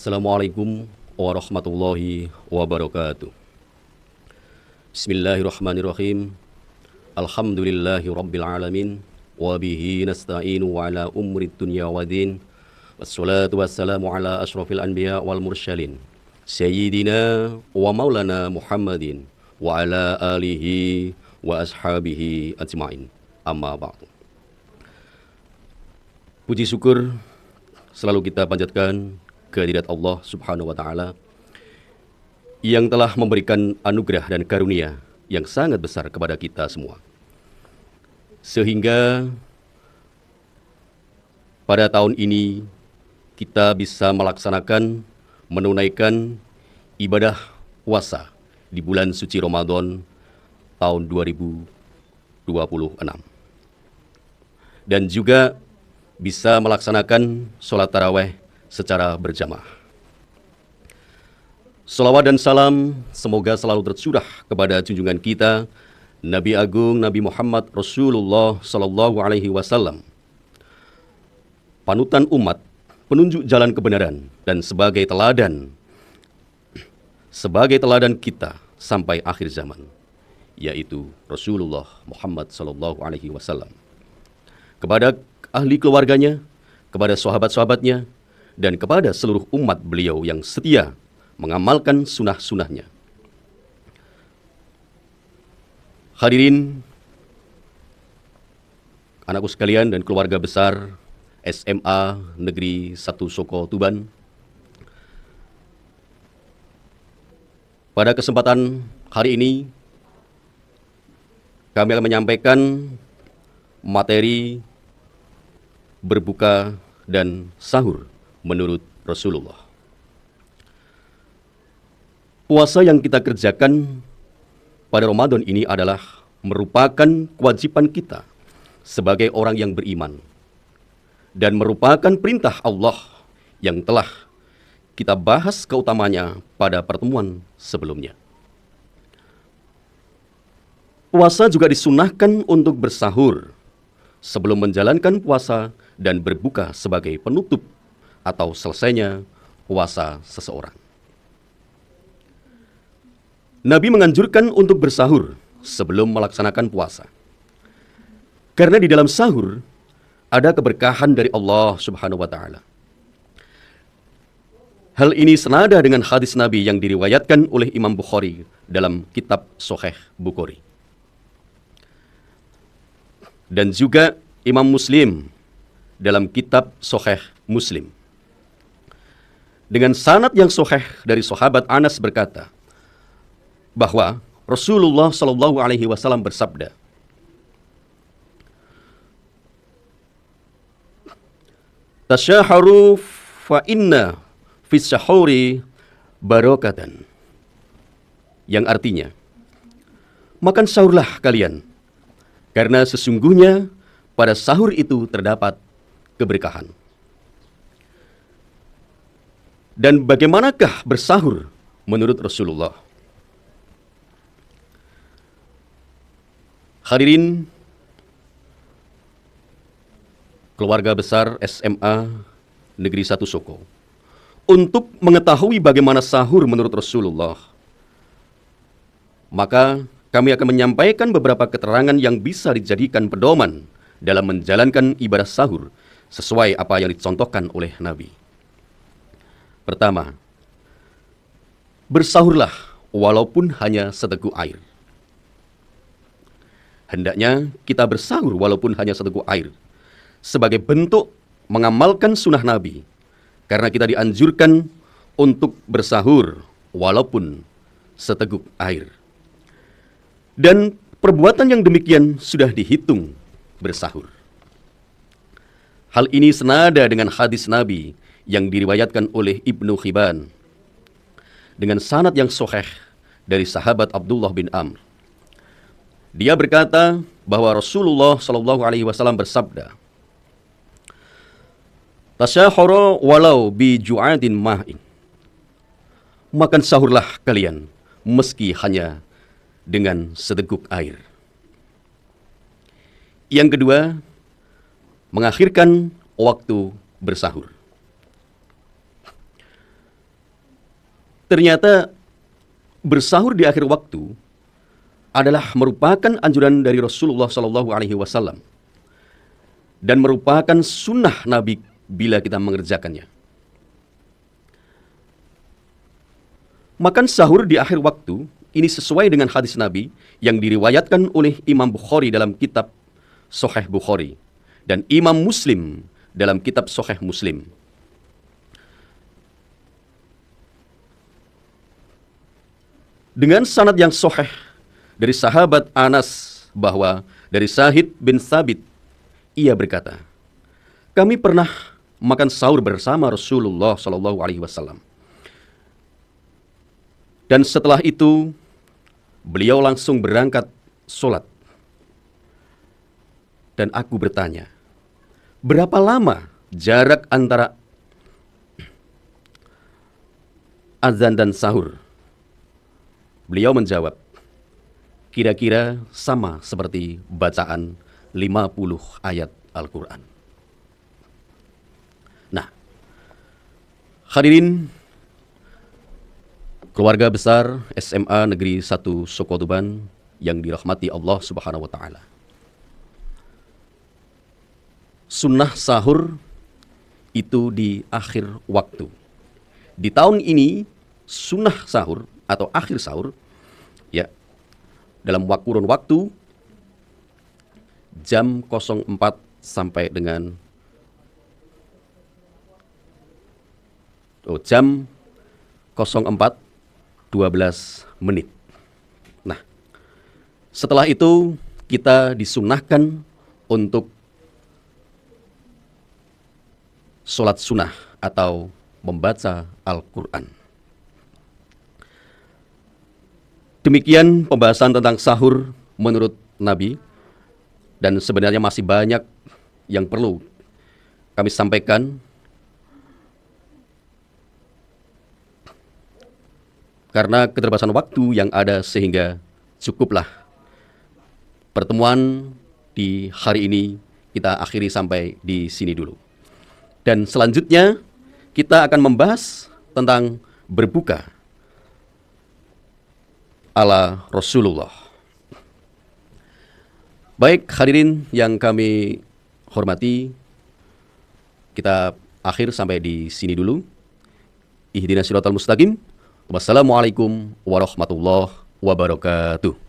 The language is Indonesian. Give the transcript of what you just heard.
Assalamualaikum warahmatullahi wabarakatuh. Bismillahirrahmanirrahim. Alhamdulillahi rabbil alamin. Wabihi nasta'inu ala umri dunya wa din. Wassalatu wassalamu ala ashrafil anbiya wal mursyalin. Sayyidina wa maulana Muhammadin. Wa ala alihi wa ashabihi ajma'in. Amma ba'du. Puji syukur selalu kita panjatkan kehadirat Allah Subhanahu wa Ta'ala yang telah memberikan anugerah dan karunia yang sangat besar kepada kita semua, sehingga pada tahun ini kita bisa menunaikan ibadah puasa di bulan suci Ramadan tahun 2026, dan juga bisa melaksanakan sholat tarawih secara berjamaah. Salawat dan salam semoga selalu tercurah kepada junjungan kita Nabi Agung Nabi Muhammad Rasulullah Sallallahu Alaihi Wasallam, panutan umat, penunjuk jalan kebenaran, dan sebagai teladan kita sampai akhir zaman, yaitu Rasulullah Muhammad Sallallahu Alaihi Wasallam. Kepada ahli keluarganya, kepada sahabat-sahabatnya, dan kepada seluruh umat beliau yang setia mengamalkan sunnah-sunnahnya. Hadirin, anakku sekalian dan keluarga besar SMA Negeri 1 Soko Tuban, pada kesempatan hari ini kami akan menyampaikan materi berbuka dan sahur menurut Rasulullah. Puasa yang kita kerjakan pada Ramadan ini adalah merupakan kewajiban kita sebagai orang yang beriman, dan merupakan perintah Allah yang telah kita bahas keutamanya pada pertemuan sebelumnya. Puasa juga disunahkan untuk bersahur sebelum menjalankan puasa dan berbuka sebagai penutup atau selesainya puasa seseorang. Nabi menganjurkan untuk bersahur sebelum melaksanakan puasa, karena di dalam sahur ada keberkahan dari Allah Subhanahu wa Ta'ala. Hal ini senada dengan hadis Nabi yang diriwayatkan oleh Imam Bukhari dalam kitab Sahih Bukhari, dan juga Imam Muslim dalam kitab Sahih Muslim, dengan sanad yang sahih dari sahabat Anas berkata bahwa Rasulullah Shallallahu Alaihi Wasallam bersabda, "Tasyaharu fa inna fis syahuri barakatan," yang artinya, makan sahurlah kalian, karena sesungguhnya pada sahur itu terdapat keberkahan. Dan bagaimanakah bersahur menurut Rasulullah? Hadirin keluarga besar SMA Negeri 1 Soko, untuk mengetahui bagaimana sahur menurut Rasulullah, maka kami akan menyampaikan beberapa keterangan yang bisa dijadikan pedoman dalam menjalankan ibadah sahur sesuai apa yang dicontohkan oleh Nabi. Pertama, bersahurlah walaupun hanya seteguk air. Hendaknya kita bersahur walaupun hanya seteguk air, sebagai bentuk mengamalkan sunnah Nabi, karena kita dianjurkan untuk bersahur walaupun seteguk air. Dan perbuatan yang demikian sudah dihitung bersahur. Hal ini senada dengan hadis Nabi yang diriwayatkan oleh Ibnu Hibban dengan sanad yang sahih dari sahabat Abdullah bin Amr. Dia berkata bahwa Rasulullah Shallallahu Alaihi Wasallam bersabda, "Tasyahara walau bi ju'adin ma'in." Makan sahurlah kalian meski hanya dengan seteguk air. Yang kedua, mengakhirkan waktu bersahur. Ternyata bersahur di akhir waktu adalah merupakan anjuran dari Rasulullah Shallallahu Alaihi Wasallam dan merupakan sunnah Nabi bila kita mengerjakannya. Makan sahur di akhir waktu ini sesuai dengan hadis Nabi yang diriwayatkan oleh Imam Bukhari dalam kitab Sahih Bukhari dan Imam Muslim dalam kitab Sahih Muslim. Dengan sanad yang sahih dari sahabat Anas bahwa dari Sa'id bin Thabit ia berkata, kami pernah makan sahur bersama Rasulullah Shallallahu Alaihi Wasallam. Dan setelah itu beliau langsung berangkat sholat. Dan aku bertanya, berapa lama jarak antara azan dan sahur? Beliau menjawab, kira-kira sama seperti bacaan 50 ayat Al-Quran. Nah, hadirin keluarga besar SMA Negeri 1 Sokotuban yang dirahmati Allah Subhanahu wa Ta'ala. Sunnah sahur itu di akhir waktu. Di tahun ini sunnah sahur atau akhir sahur ya dalam kurun waktu jam 04 sampai dengan jam 04.12 menit. Nah, setelah itu kita disunahkan untuk sholat sunnah atau membaca Al-Quran. Demikian pembahasan tentang sahur menurut Nabi, dan sebenarnya masih banyak yang perlu kami sampaikan karena keterbatasan waktu yang ada, sehingga cukuplah pertemuan di hari ini kita akhiri sampai di sini dulu. Dan selanjutnya kita akan membahas tentang berbuka ala Rasulullah. Baik hadirin yang kami hormati, kita akhir sampai di sini dulu. Ihdinas siratal mustaqim. Wassalamualaikum warahmatullahi wabarakatuh.